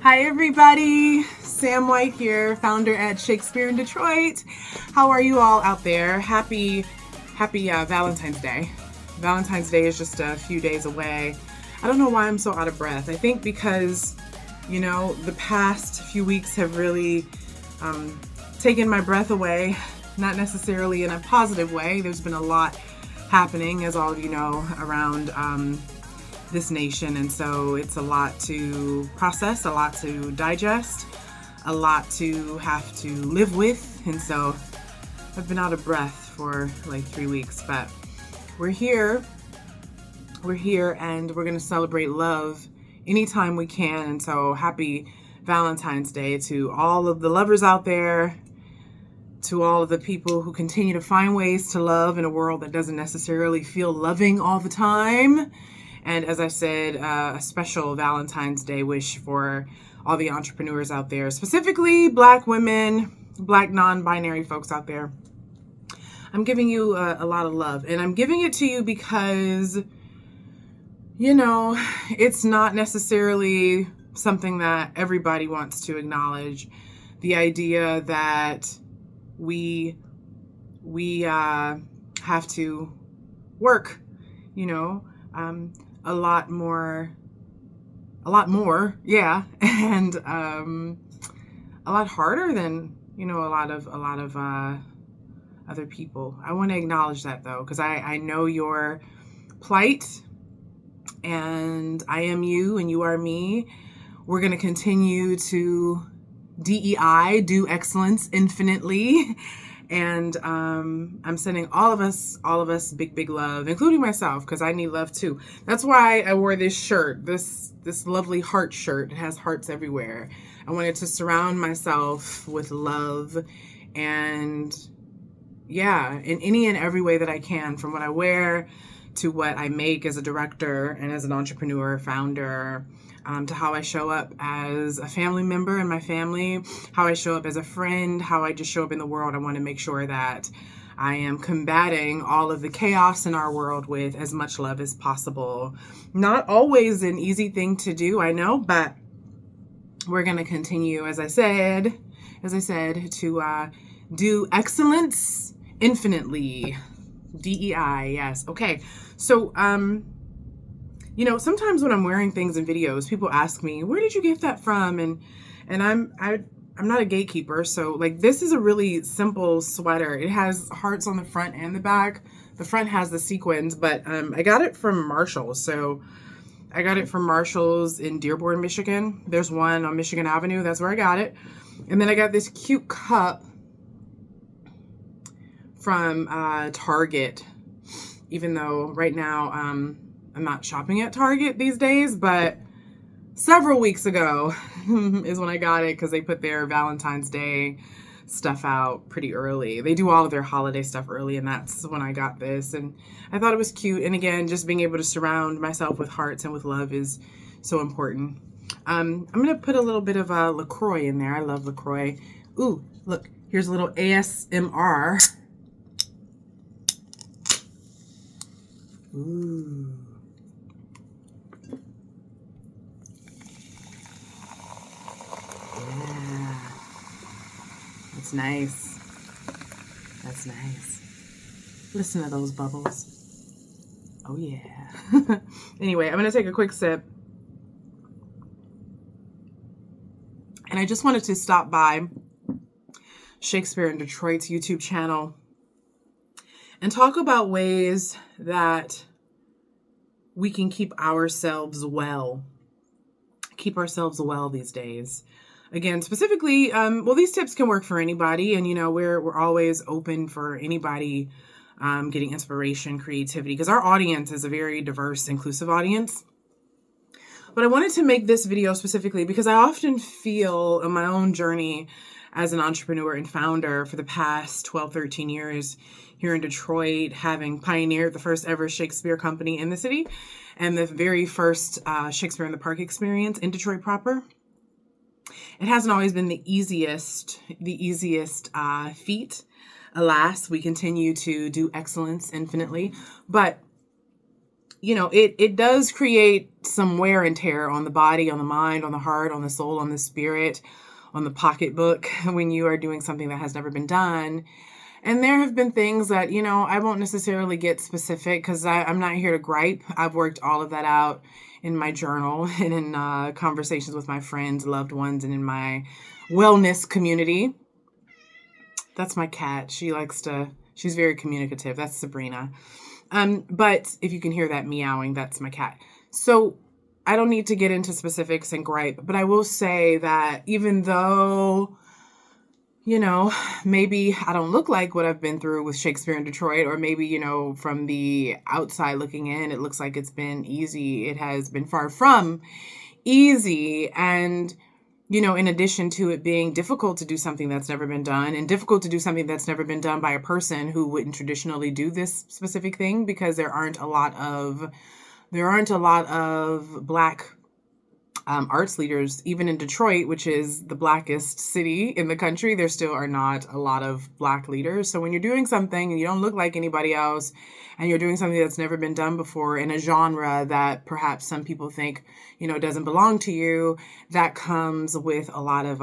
Hi everybody, Sam White here, founder at Shakespeare in Detroit. How are you all out there? Happy Valentine's Day. Valentine's Day is just a few days away. I don't know why I'm so out of breath. I think because, the past few weeks have really taken my breath away, not necessarily in a positive way. There's been a lot happening, as all of you know, around this nation, and so it's a lot to process, a lot to digest, a lot to have to live with, and so I've been out of breath for like 3 weeks, but we're here, and we're going to celebrate love anytime we can. And so happy Valentine's Day to all of the lovers out there, to all of the people who continue to find ways to love in a world that doesn't necessarily feel loving all the time. And as I said, a special Valentine's Day wish for all the entrepreneurs out there, specifically Black women, Black non-binary folks out there. I'm giving you a lot of love, and I'm giving it to you because, it's not necessarily something that everybody wants to acknowledge. The idea that we have to work, a lot more, yeah, and a lot harder than a lot of other people. I want to acknowledge that though, because I know your plight, and I am you, and you are me. We're going to continue to DEI, do excellence infinitely. And I'm sending all of us big love, including myself, because I need love too. That's why I wore this shirt, this lovely heart shirt. It has hearts everywhere. I wanted to surround myself with love, and in any and every way that I can, from what I wear to what I make as a director and as an entrepreneur, founder, to how I show up as a family member in my family, how I show up as a friend, how I just show up in the world. I want to make sure that I am combating all of the chaos in our world with as much love as possible. Not always an easy thing to do, I know, but we're going to continue, as I said, to do excellence infinitely. DEI, yes. Okay. So, sometimes when I'm wearing things in videos, people ask me, where did you get that from? And I'm not a gatekeeper. So like, this is a really simple sweater. It has hearts on the front and the back. The front has the sequins, but I got it from Marshall's. So I got it from Marshall's in Dearborn, Michigan. There's one on Michigan Avenue. That's where I got it. And then I got this cute cup from Target, even though right now I'm not shopping at Target these days, but several weeks ago is when I got it, because they put their Valentine's Day stuff out pretty early. They do all of their holiday stuff early, and that's when I got this, and I thought it was cute. And again, just being able to surround myself with hearts and with love is so important. I'm gonna put a little bit of LaCroix in there. I love LaCroix. Ooh, look, here's a little ASMR. Ooh. Yeah. That's nice. That's nice. Listen to those bubbles. Oh yeah. Anyway, I'm going to take a quick sip. And I just wanted to stop by Shakespeare in Detroit's YouTube channel and talk about ways that we can keep ourselves well these days. Again, specifically, these tips can work for anybody, and we're always open for anybody getting inspiration, creativity, because our audience is a very diverse, inclusive audience. But I wanted to make this video specifically because I often feel in my own journey as an entrepreneur and founder for the past 12, 13 years here in Detroit, having pioneered the first ever Shakespeare company in the city and the very first Shakespeare in the Park experience in Detroit proper. It hasn't always been the easiest feat. Alas, we continue to do excellence infinitely, but it does create some wear and tear on the body, on the mind, on the heart, on the soul, on the spirit, on the pocketbook when you are doing something that has never been done. And there have been things that, I won't necessarily get specific because I'm not here to gripe. I've worked all of that out in my journal and in conversations with my friends, loved ones, and in my wellness community. That's my cat. She's very communicative. That's Sabrina. But if you can hear that meowing, that's my cat. So I don't need to get into specifics and gripe, but I will say that even though, maybe I don't look like what I've been through with Shakespeare in Detroit, or maybe, from the outside looking in, it looks like it's been easy. It has been far from easy. And, in addition to it being difficult to do something that's never been done, and difficult to do something that's never been done by a person who wouldn't traditionally do this specific thing, because there aren't a lot of Black arts leaders, even in Detroit, which is the blackest city in the country. There still are not a lot of Black leaders. So when you're doing something and you don't look like anybody else, and you're doing something that's never been done before in a genre that perhaps some people think, doesn't belong to you, that comes with a lot of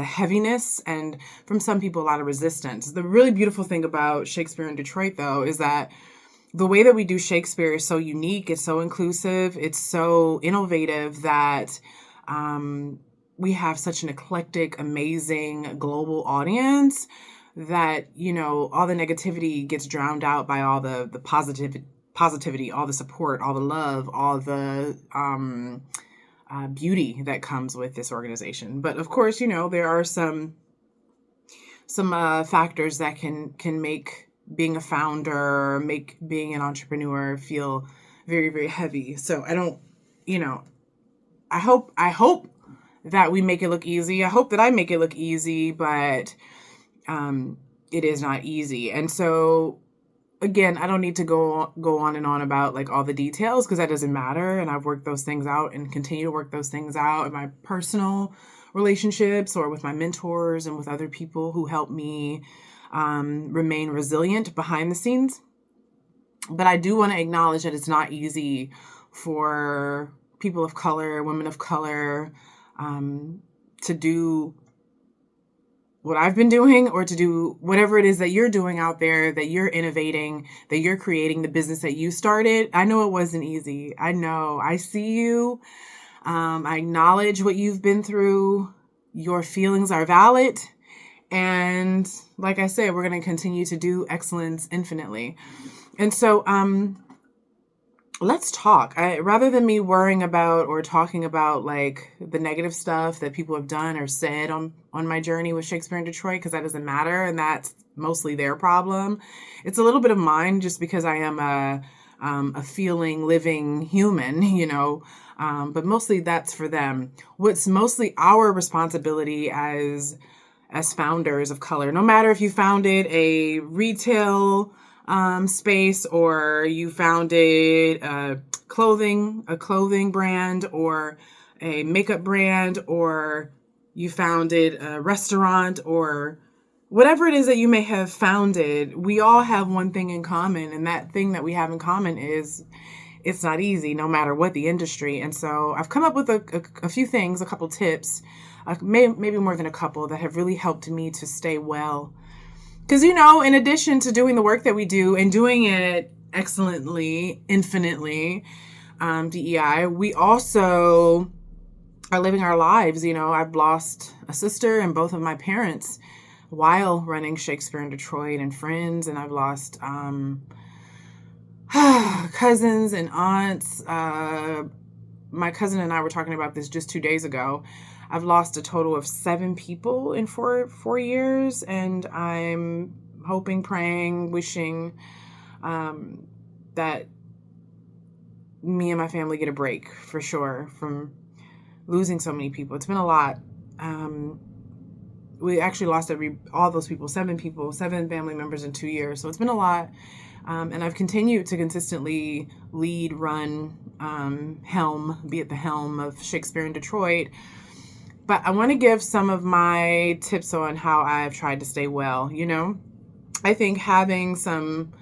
heaviness, and from some people, a lot of resistance. The really beautiful thing about Shakespeare in Detroit, though, is that the way that we do Shakespeare is so unique, it's so inclusive, it's so innovative that we have such an eclectic, amazing global audience that, all the negativity gets drowned out by all the positivity, all the support, all the love, all the beauty that comes with this organization. But of course, there are some factors that can make being a founder, make being an entrepreneur feel very, very heavy. So I don't, I hope that we make it look easy. I hope that I make it look easy, but it is not easy. And so again, I don't need to go on and on about like all the details, because that doesn't matter. And I've worked those things out and continue to work those things out in my personal relationships, or with my mentors, and with other people who help me remain resilient behind the scenes. But I do want to acknowledge that it's not easy for people of color, women of color, to do what I've been doing, or to do whatever it is that you're doing out there, that you're innovating, that you're creating, the business that you started. I know it wasn't easy. I know. I see you. I acknowledge what you've been through. Your feelings are valid. And like I said, we're going to continue to do excellence infinitely. And so let's talk. Rather than me worrying about or talking about like the negative stuff that people have done or said on my journey with Shakespeare in Detroit, because that doesn't matter, and that's mostly their problem. It's a little bit of mine, just because I am a feeling, living human, but mostly that's for them. What's mostly our responsibility as founders of color, no matter if you founded a retail space, or you founded a clothing brand, or a makeup brand, or you founded a restaurant, or whatever it is that you may have founded, we all have one thing in common. And that thing that we have in common is it's not easy, no matter what the industry. And so I've come up with a few things, a couple tips, maybe more than a couple, that have really helped me to stay well. Because, in addition to doing the work that we do and doing it excellently, infinitely, DEI, we also are living our lives. I've lost a sister and both of my parents while running Shakespeare in Detroit, and friends, and I've lost cousins and aunts. My cousin and I were talking about this just 2 days ago. I've lost a total of 7 people in four years, and I'm hoping, praying, wishing that me and my family get a break, for sure, from losing so many people. It's been a lot. We actually lost all those people, 7 family members in 2 years. So it's been a lot. And I've continued to consistently lead, run, be at the helm of Shakespeare in Detroit. But I want to give some of my tips on how I've tried to stay well. I think having some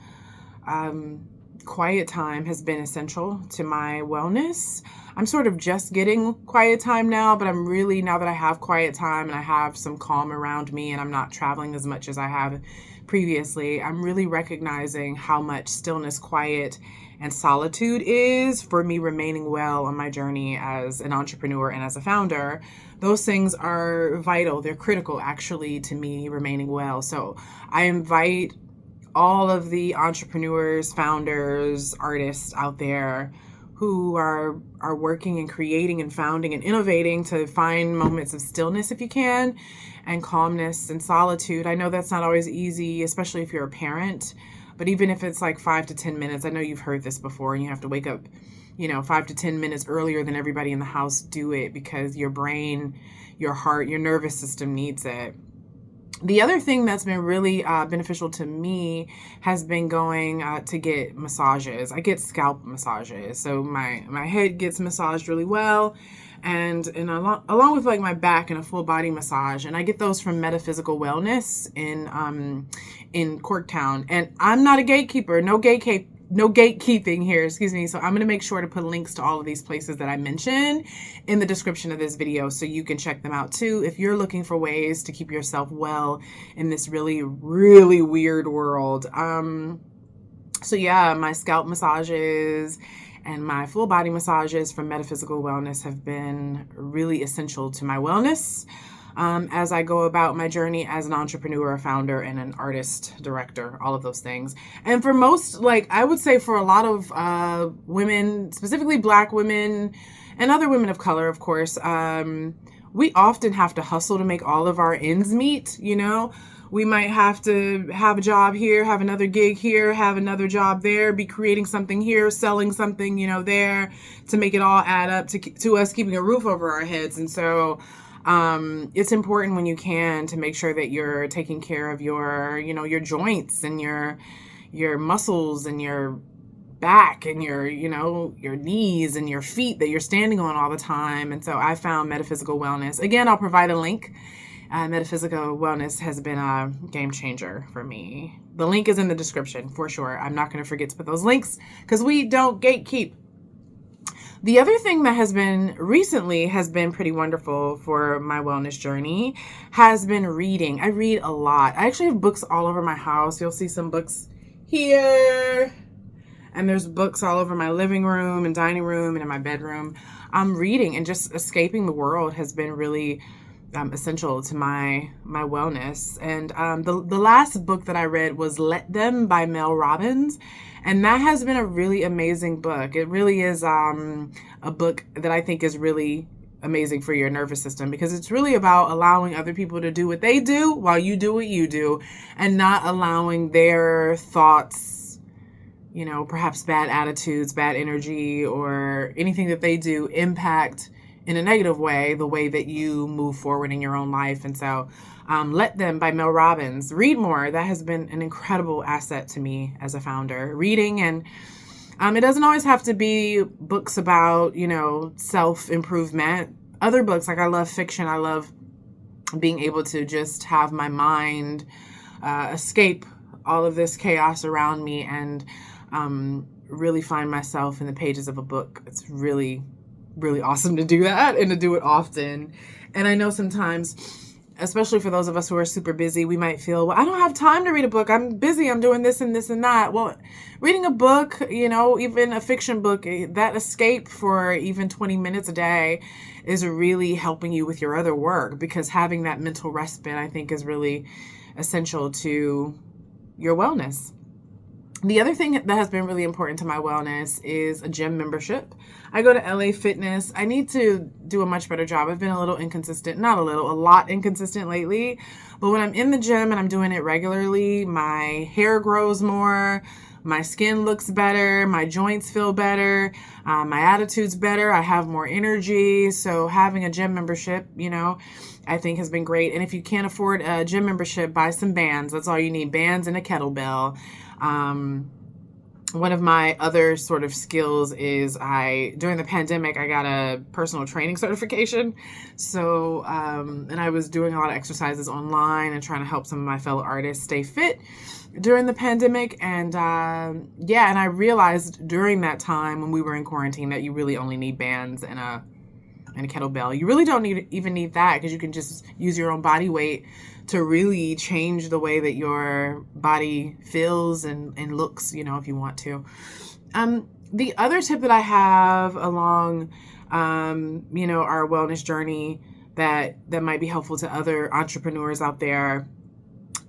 quiet time has been essential to my wellness. I'm sort of just getting quiet time now, but I'm really, now that I have quiet time and I have some calm around me and I'm not traveling as much as I have previously, I'm really recognizing how much stillness, quiet, and solitude is for me remaining well on my journey as an entrepreneur and as a founder. Those things are vital. They're critical, actually, to me remaining well. So I invite all of the entrepreneurs, founders, artists out there who are working and creating and founding and innovating to find moments of stillness if you can, and calmness and solitude. I know that's not always easy, especially if you're a parent, but even if it's like 5 to 10 minutes, I know you've heard this before, and you have to wake up 5 to 10 minutes earlier than everybody in the house. Do it, because your brain, your heart, your nervous system needs it. The other thing that's been really beneficial to me has been going to get massages. I get scalp massages. So my head gets massaged really well, and along with like my back, and a full body massage. And I get those from Metaphysical Wellness in Corktown. And I'm not a gatekeeper, no gatekeeping here, excuse me. So I'm going to make sure to put links to all of these places that I mentioned in the description of this video, so you can check them out too if you're looking for ways to keep yourself well in this really, really weird world. So yeah, my scalp massages and my full body massages from Metaphysical Wellness have been really essential to my wellness as I go about my journey as an entrepreneur, a founder, and an artist, director, all of those things. And for most, I would say for a lot of women, specifically Black women and other women of color, of course, we often have to hustle to make all of our ends meet. We might have to have a job here, have another gig here, have another job there, be creating something here, selling something, there, to make it all add up to us keeping a roof over our heads. And so it's important when you can to make sure that you're taking care of your joints and your muscles and your back and your knees and your feet that you're standing on all the time. And so I found Metaphysical Wellness. Again, I'll provide a link. Metaphysical Wellness has been a game changer for me. The link is in the description for sure. I'm not going to forget to put those links because we don't gatekeep. The other thing that has been pretty wonderful for my wellness journey has been reading. I read a lot. I actually have books all over my house. You'll see some books here, and there's books all over my living room and dining room and in my bedroom. Reading and just escaping the world has been really essential to my wellness. And the last book that I read was Let Them by Mel Robbins. And that has been a really amazing book. It really is a book that I think is really amazing for your nervous system, because it's really about allowing other people to do what they do while you do what you do, and not allowing their thoughts, perhaps bad attitudes, bad energy, or anything that they do impact in a negative way the way that you move forward in your own life. And so Let Them by Mel Robbins. Read more. That has been an incredible asset to me as a founder. Reading, and it doesn't always have to be books about, self-improvement. Other books, I love fiction. I love being able to just have my mind escape all of this chaos around me and really find myself in the pages of a book. It's really, really awesome to do that and to do it often. And I know sometimes, especially for those of us who are super busy, we might feel, well, I don't have time to read a book. I'm busy. I'm doing this and this and that. Well, reading a book, even a fiction book, that escape for even 20 minutes a day is really helping you with your other work, because having that mental respite, I think, is really essential to your wellness. The other thing that has been really important to my wellness is a gym membership. I go to LA Fitness. I need to do a much better job. I've been a lot inconsistent lately. But when I'm in the gym and I'm doing it regularly, my hair grows more, my skin looks better, my joints feel better, my attitude's better, I have more energy. So having a gym membership, I think has been great. And if you can't afford a gym membership, buy some bands. That's all you need, bands and a kettlebell. one of my other sort of skills is during the pandemic, I got a personal training certification. So, and I was doing a lot of exercises online and trying to help some of my fellow artists stay fit during the pandemic. And and I realized during that time when we were in quarantine that you really only need bands and a kettlebell. You really don't even need that, because you can just use your own body weight to really change the way that your body feels and looks, if you want to. The other tip that I have along, our wellness journey that might be helpful to other entrepreneurs out there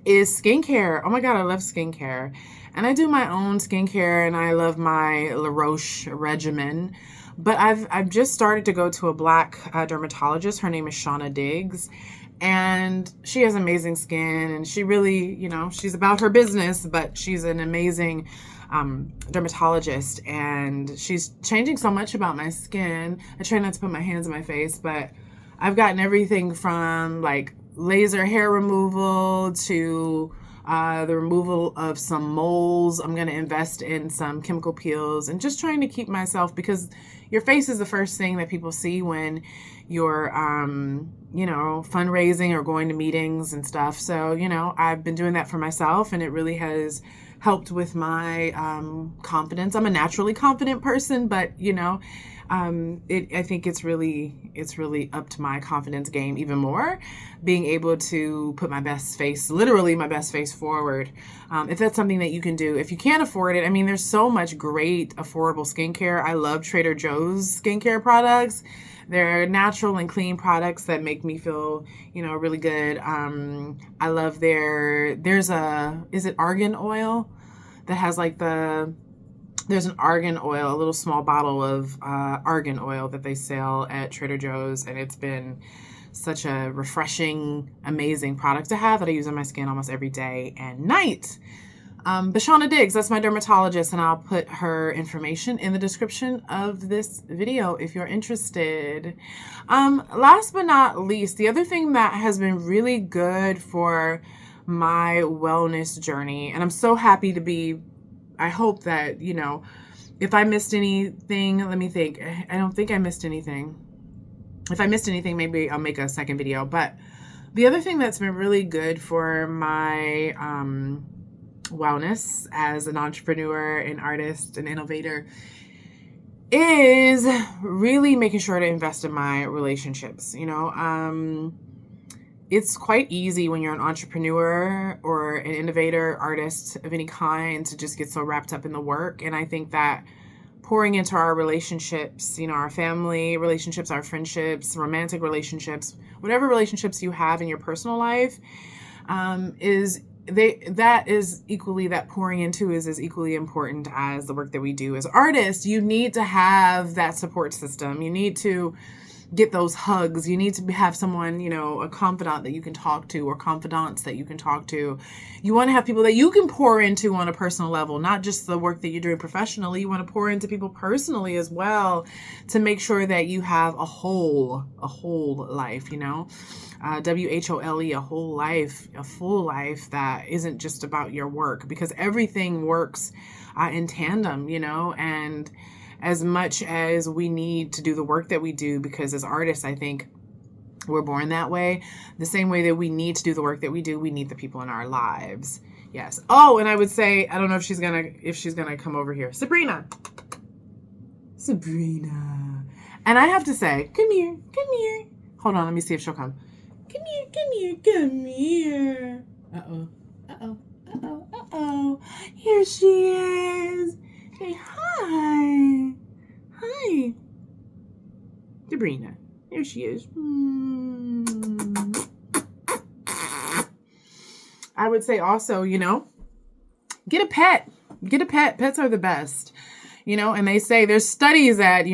is skincare. Oh my God, I love skincare. And I do my own skincare, and I love my La Roche regimen. But I've just started to go to a Black dermatologist. Her name is Shauna Diggs. And she has amazing skin, and she really, she's about her business, but she's an amazing dermatologist, and she's changing so much about my skin. I try not to put my hands in my face, but I've gotten everything from like laser hair removal to the removal of some moles. I'm going to invest in some chemical peels and just trying to keep myself, because your face is the first thing that people see when you're, fundraising or going to meetings and stuff. So, I've been doing that for myself, and it really has helped with my confidence. I'm a naturally confident person, but, I think it's really up to my confidence game even more, being able to put my best face, literally my best face forward. If that's something that you can do, if you can't afford it, there's so much great affordable skincare. I love Trader Joe's skincare products. They're natural and clean products that make me feel, really good. I love is it argan oil that has like there's an argan oil, a little small bottle of argan oil that they sell at Trader Joe's, and it's been such a refreshing, amazing product to have that I use on my skin almost every day and night. But Shauna Diggs, that's my dermatologist, and I'll put her information in the description of this video if you're interested. Last but not least, the other thing that has been really good for my wellness journey, and I'm so happy to be, I hope that, if I missed anything, let me think. I don't think I missed anything. If I missed anything, maybe I'll make a second video. But the other thing that's been really good for my wellness as an entrepreneur, an artist, an innovator is really making sure to invest in my relationships. It's quite easy when you're an entrepreneur or an innovator, artist of any kind, to just get so wrapped up in the work. And I think that pouring into our relationships, our family relationships, our friendships, romantic relationships, whatever relationships you have in your personal life, that pouring into is as equally important as the work that we do as artists. You need to have that support system. You need to get those hugs. You need to have someone, a confidant that you can talk to, or confidants that you can talk to. You want to have people that you can pour into on a personal level, not just the work that you're doing professionally. You want to pour into people personally as well, to make sure that you have a whole life, WHOLE, a whole life, a full life that isn't just about your work, because everything works in tandem, and as much as we need to do the work that we do, because as artists, I think we're born that way, the same way that we need to do the work that we do, we need the people in our lives. Yes. Oh, and I would say, I don't know if she's gonna come over here. Sabrina. And I have to say, come here. Hold on, let me see if she'll come. Come here. Uh-oh. Here she is. Say hi. Sabrina. There she is. I would say also, get a pet. Pets are the best. And they say there's studies that,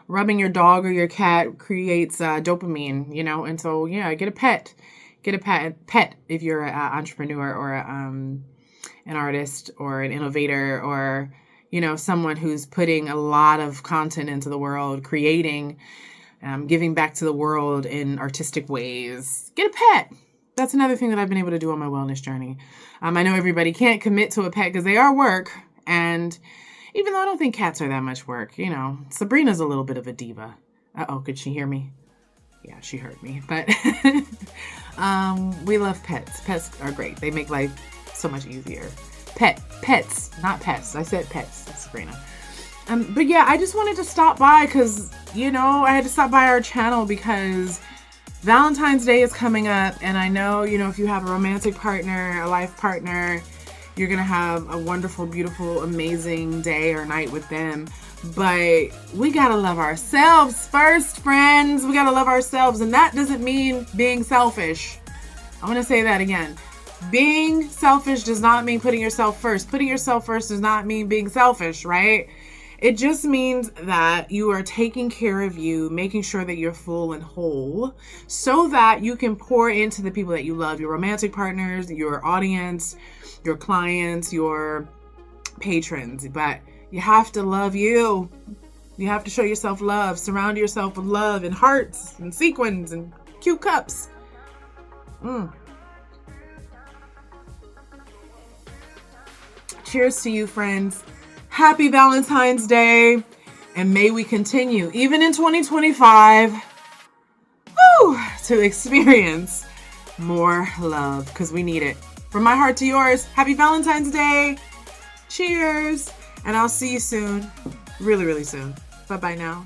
rubbing your dog or your cat creates dopamine, and so, get a pet. Get a pet if you're an entrepreneur or an artist or an innovator, or someone who's putting a lot of content into the world, creating, giving back to the world in artistic ways. Get a pet. That's another thing that I've been able to do on my wellness journey. I know everybody can't commit to a pet because they are work, And even though I don't think cats are that much work, you know, Sabrina's a little bit of a diva. Uh-oh, could she hear me? Yeah, she heard me. But we love pets. Pets are great. They make life so much easier. Pets, not pests. I said pets, Sabrina. But yeah, I just wanted to stop by because, you know, I had to stop by our channel because Valentine's Day is coming up. And I know, you know, if you have a romantic partner, a life partner, you're going to have a wonderful, beautiful, amazing day or night with them. But we got to love ourselves first, friends. We got to love ourselves. And that doesn't mean being selfish. I'm going to say that again. Being selfish does not mean putting yourself first. Putting yourself first does not mean being selfish, right? It just means that you are taking care of you, making sure that you're full and whole so that you can pour into the people that you love, your romantic partners, your audience, your clients, your patrons. But you have to love you. You have to show yourself love. Surround yourself with love and hearts and sequins and cute cups. Cheers to you, friends. Happy Valentine's Day. And may we continue, even in 2025, to experience more love because we need it. From my heart to yours, happy Valentine's Day. Cheers. And I'll see you soon. Really, really soon. Bye-bye now.